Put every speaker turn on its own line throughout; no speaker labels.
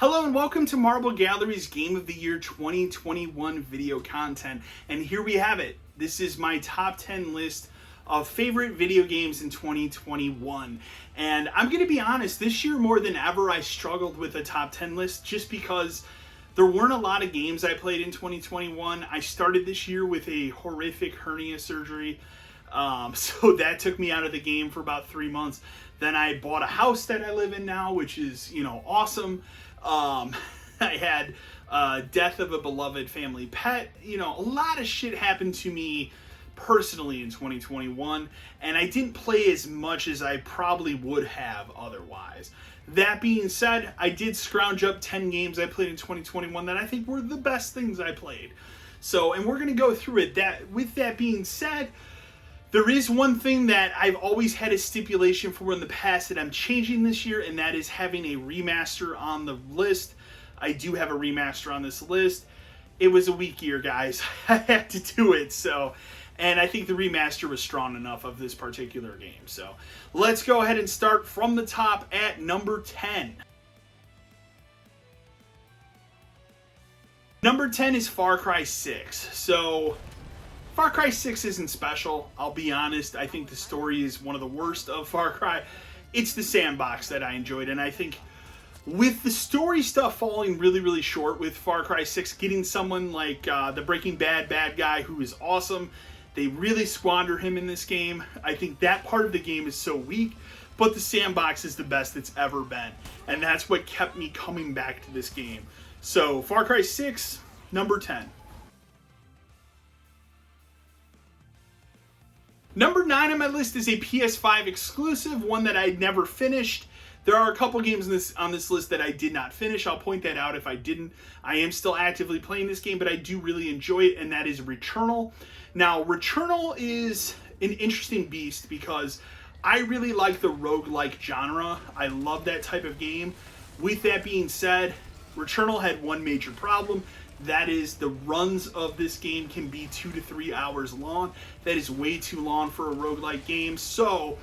Hello and welcome to Marble Gallery's Game of the Year 2021 video content. And here we have it. This is my top 10 list of favorite video games in 2021. And I'm going to be honest, this year more than ever I struggled with a top 10 list just because there weren't a lot of games I played in 2021. I started this year with a horrific hernia surgery. So that took me out of the game for about 3 months. Then I bought a house that I live in now, which is, awesome. I had death of a beloved family pet. A lot of shit happened to me personally in 2021, and I didn't play as much as I probably would have otherwise. That being said, I did scrounge up 10 games I played in 2021 that I think were the best things I played. And we're going to go through it. With that being said, there is one thing that I've always had a stipulation for in the past that I'm changing this year, and that is having a remaster on the list. I do have a remaster on this list. It was a weak year, guys. I had to do it, and I think the remaster was strong enough of this particular game. So let's go ahead and start from the top at number 10. Number 10 is Far Cry 6. Far Cry 6 isn't special, I'll be honest. I think the story is one of the worst of Far Cry. It's the sandbox that I enjoyed, and I think with the story stuff falling really, really short with Far Cry 6, getting someone like the Breaking Bad bad guy who is awesome, they really squander him in this game. I think that part of the game is so weak, but the sandbox is the best it's ever been, and that's what kept me coming back to this game. So Far Cry 6, number 10. Number 9 on my list is a PS5 exclusive, one that I never finished. There are a couple games on this list that I did not finish. I'll point that out if I didn't. I am still actively playing this game, but I do really enjoy it, and that is Returnal. Now, Returnal is an interesting beast because I really like the roguelike genre. I love that type of game. With that being said, Returnal had one major problem. That is, the runs of this game can be 2 to 3 hours long. That is way too long for a roguelike game. So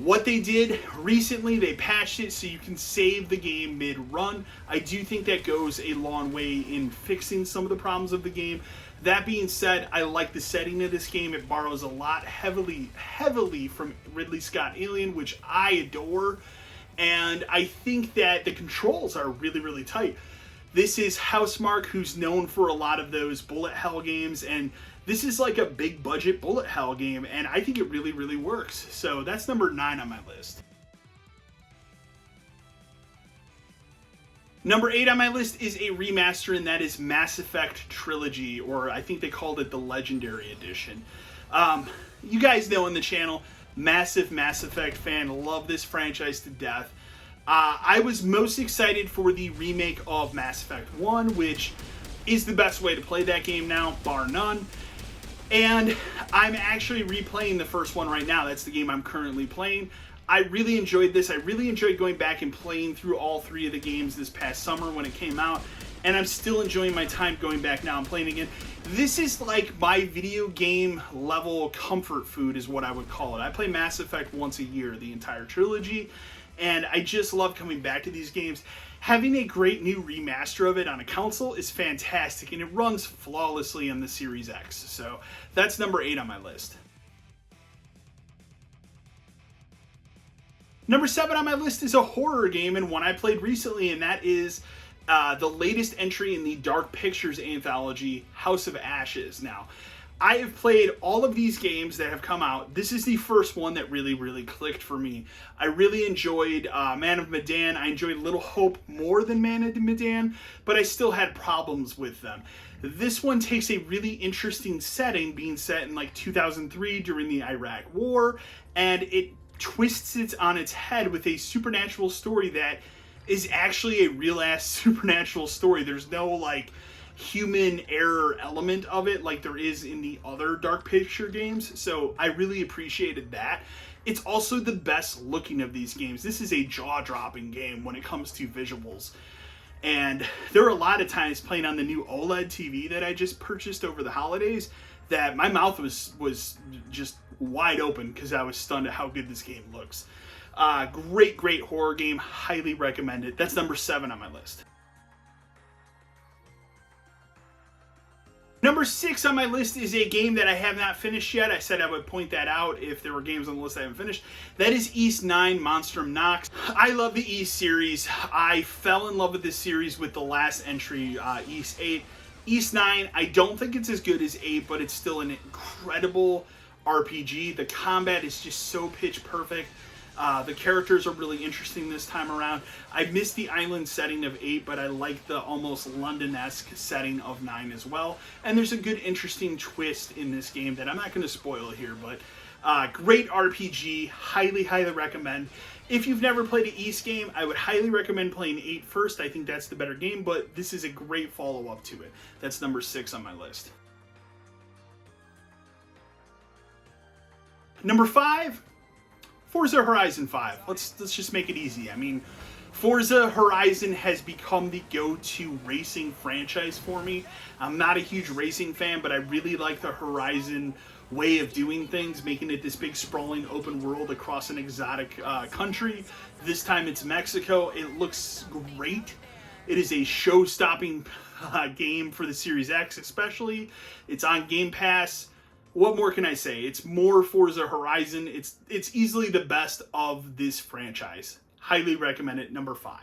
what they did recently, they patched it so you can save the game mid-run. I do think that goes a long way in fixing some of the problems of the game. That being said, I like the setting of this game. It borrows a lot heavily from Ridley Scott Alien, which I adore. And I think that the controls are really, really tight. This is Housemarque, who's known for a lot of those bullet hell games, and this is like a big budget bullet hell game, and I think it really, really works. So that's number 9 on my list. Number 8 on my list is a remaster, and that is Mass Effect Trilogy, or I think they called it the Legendary Edition. You guys know on the channel, massive Mass Effect fan, love this franchise to death. I was most excited for the remake of Mass Effect 1, which is the best way to play that game now, bar none. And I'm actually replaying the first one right now. That's the game I'm currently playing. I really enjoyed this. I really enjoyed going back and playing through all 3 of the games this past summer when it came out. And I'm still enjoying my time going back now and playing again. This is like my video game level comfort food is what I would call it. I play Mass Effect once a year, the entire trilogy. And I just love coming back to these games. Having a great new remaster of it on a console is fantastic, and it runs flawlessly on the Series X. So that's number 8 on my list. Number 7 on my list is a horror game, and one I played recently, and that is the latest entry in the Dark Pictures anthology, House of Ashes. Now, I have played all of these games that have come out. This is the first one that really, really clicked for me. I really enjoyed Man of Medan. I enjoyed Little Hope more than Man of Medan, but I still had problems with them. This one takes a really interesting setting, being set in like 2003 during the Iraq War, and it twists it on its head with a supernatural story that is actually a real-ass supernatural story. There's no like human error element of it like there is in the other Dark Picture games, so I really appreciated that. It's also the best looking of these games. This is a jaw-dropping game when it comes to visuals, and there are a lot of times playing on the new OLED TV that I just purchased over the holidays that my mouth was just wide open because I was stunned at how good this game looks. Great horror game. Highly recommend it. That's number 7 on my list. Number 6 on my list is a game that I have not finished yet. I said I would point that out if there were games on the list I haven't finished. That is East 9 Monstrum Nox. I love the East series. I fell in love with this series with the last entry, East 8. East 9, I don't think it's as good as 8, but it's still an incredible RPG. The combat is just so pitch perfect. The characters are really interesting this time around. I missed the island setting of 8, but I like the almost London-esque setting of 9 as well. And there's a good, interesting twist in this game that I'm not going to spoil here, but great RPG. Highly recommend. If you've never played an East game, I would highly recommend playing 8 first. I think that's the better game, but this is a great follow-up to it. That's number 6 on my list. Number 5, Forza Horizon 5. Let's just make it easy. I mean, Forza Horizon has become the go-to racing franchise for me. I'm not a huge racing fan, but I really like the Horizon way of doing things, making it this big sprawling open world across an exotic country. This time it's Mexico. It looks great. It is a show-stopping game for the Series X especially. It's on Game Pass. What more can I say? It's more Forza Horizon. It's easily the best of this franchise. Highly recommend it. Number 5.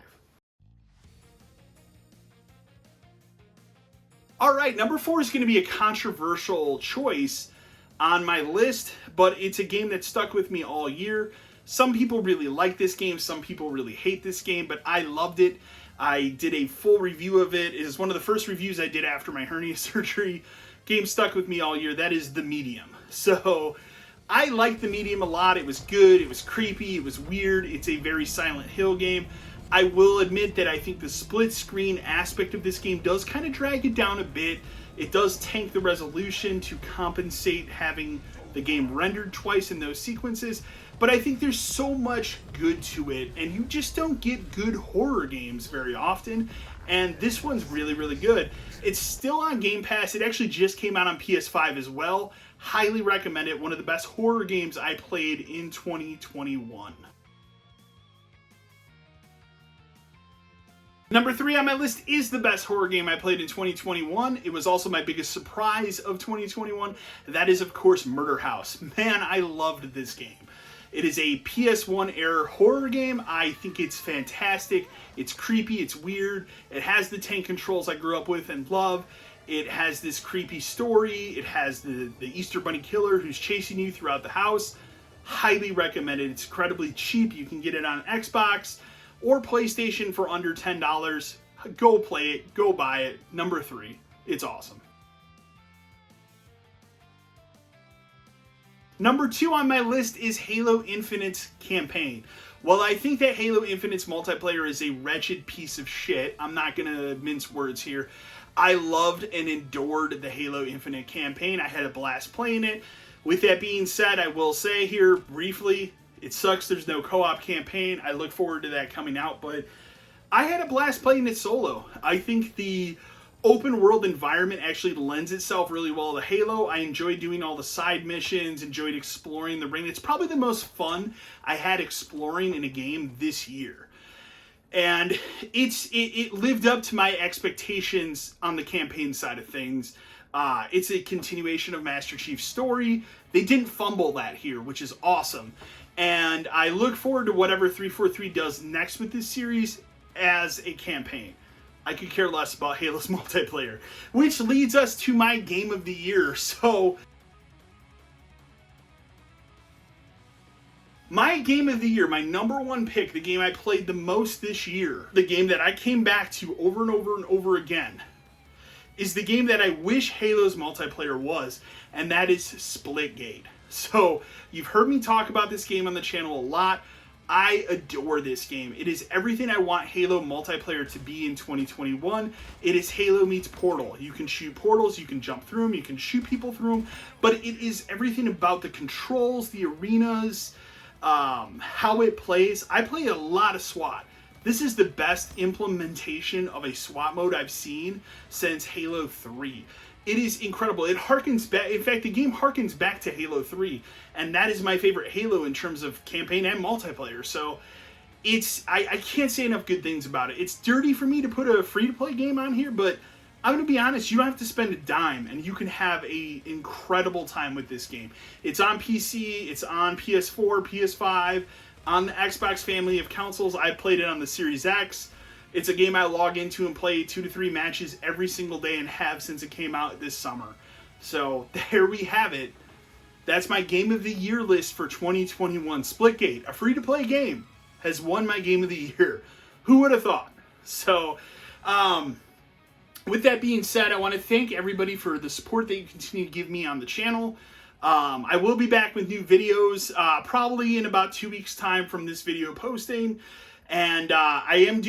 All right, number 4 is going to be a controversial choice on my list, but it's a game that stuck with me all year. Some people really like this game. Some people really hate this game, but I loved it. I did a full review of it. It is one of the first reviews I did after my hernia surgery. Game stuck with me all year. That is The Medium. So I liked The Medium a lot. It was good. It was creepy. It was weird. It's a very Silent Hill game. I will admit that I think the split screen aspect of this game does kind of drag it down a bit. It does tank the resolution to compensate having the game rendered twice in those sequences. But I think there's so much good to it, and you just don't get good horror games very often. And this one's really good. It's still on Game Pass. It actually just came out on PS5 as well. Highly recommend it. One of the best horror games I played in 2021. Number 3 on my list is the best horror game I played in 2021. It was also my biggest surprise of 2021. That is, of course, Murder House. Man, I loved this game. It is a PS1 era horror game. I think it's fantastic. It's creepy. It's weird. It has the tank controls I grew up with and love. It has this creepy story. It has the Easter Bunny killer who's chasing you throughout the house. Highly recommended. It's incredibly cheap. You can get it on Xbox or PlayStation for under $10. Go play it. Go buy it. Number 3. It's awesome. Number 2 on my list is Halo Infinite's campaign. While I think that Halo Infinite's multiplayer is a wretched piece of shit, I'm not going to mince words here. I loved and endured the Halo Infinite campaign. I had a blast playing it. With that being said, I will say here briefly, it sucks there's no co-op campaign. I look forward to that coming out, but I had a blast playing it solo. I think the open world environment actually lends itself really well to Halo. I enjoyed doing all the side missions, enjoyed exploring the ring. It's probably the most fun I had exploring in a game this year. And it lived up to my expectations on the campaign side of things. It's a continuation of Master Chief's story. They didn't fumble that here, which is awesome. And I look forward to whatever 343 does next with this series as a campaign. I could care less about Halo's multiplayer, which leads us to my game of the year. So, my game of the year, my number 1 pick, the game I played the most this year, the game that I came back to over and over and over again, is the game that I wish Halo's multiplayer was, and that is Splitgate. So, you've heard me talk about this game on the channel a lot. I adore this game. It is everything I want Halo multiplayer to be in 2021. It is Halo meets Portal. You can shoot portals, you can jump through them, you can shoot people through them, but it is everything about the controls, the arenas, how it plays. I play a lot of SWAT. This is the best implementation of a SWAT mode I've seen since Halo 3. It is incredible. It harkens back. In fact, the game harkens back to Halo 3, and that is my favorite Halo in terms of campaign and multiplayer. So I can't say enough good things about it. It's dirty for me to put a free-to-play game on here, but I'm going to be honest, you don't have to spend a dime, and you can have a incredible time with this game. It's on PC, it's on PS4, PS5, on the Xbox family of consoles. I played it on the Series X. It's a game I log into and play 2 to 3 matches every single day and have since it came out this summer. So there we have it. That's my Game of the Year list for 2021. Splitgate, a free-to-play game, has won my Game of the Year. Who would have thought? So, with that being said, I want to thank everybody for the support that you continue to give me on the channel. I will be back with new videos probably in about 2 weeks' time from this video posting. And I am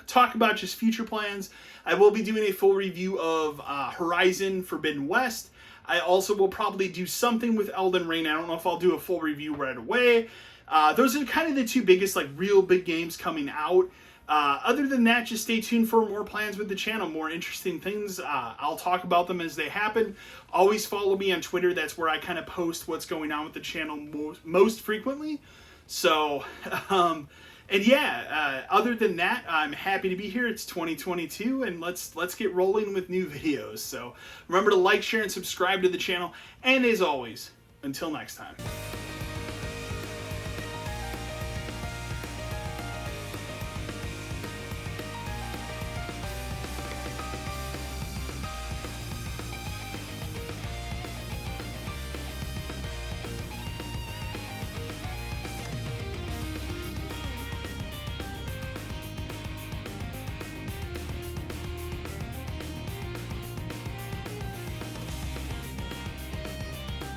talk about just future plans. I will be doing a full review of Horizon Forbidden West. I also will probably do something with Elden Ring. I don't know if I'll do a full review right away. Those are kind of the two biggest, like, real big games coming out. Other than that, just stay tuned for more plans with the channel, more interesting things. I'll talk about them as they happen. Always follow me on Twitter. That's where I kind of post what's going on with the channel most frequently. So, and yeah, other than that, I'm happy to be here. It's 2022, and let's get rolling with new videos. So remember to like, share, and subscribe to the channel. And as always, until next time.